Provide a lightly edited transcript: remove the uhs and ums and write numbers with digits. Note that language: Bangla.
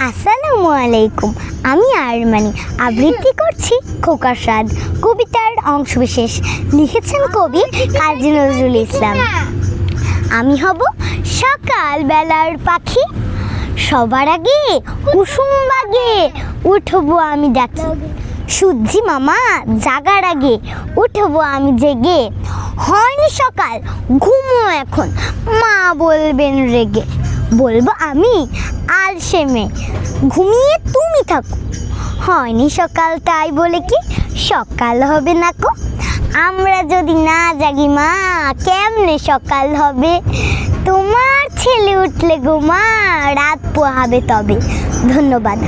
আসসালামু আলাইকুম। আমি আরমানি আবৃত্তি করছি খোকার স্বাদ কবিতার অংশবিশেষ। লিখেছেন কবি কাজী নজরুল ইসলাম। আমি হব সকালবেলার পাখি, সবার আগে কুসুম বাগে উঠবো আমি ডাকি। সূর্যি মামা জাগার আগে উঠবো আমি জেগে। হয়নি সকাল ঘুমো এখন, মা বলবেন রেগে। বলবো আমি আলসেমে, ঘুমিয়ে তুমি থাকো। হয়নি সকাল তাই বলে কি সকাল হবে না কো। আমরা যদি না জাগি মা কেমনে সকাল হবে। তোমার ছেলে উঠলে গো মা রাত পোহাবে তবে। ধন্যবাদ।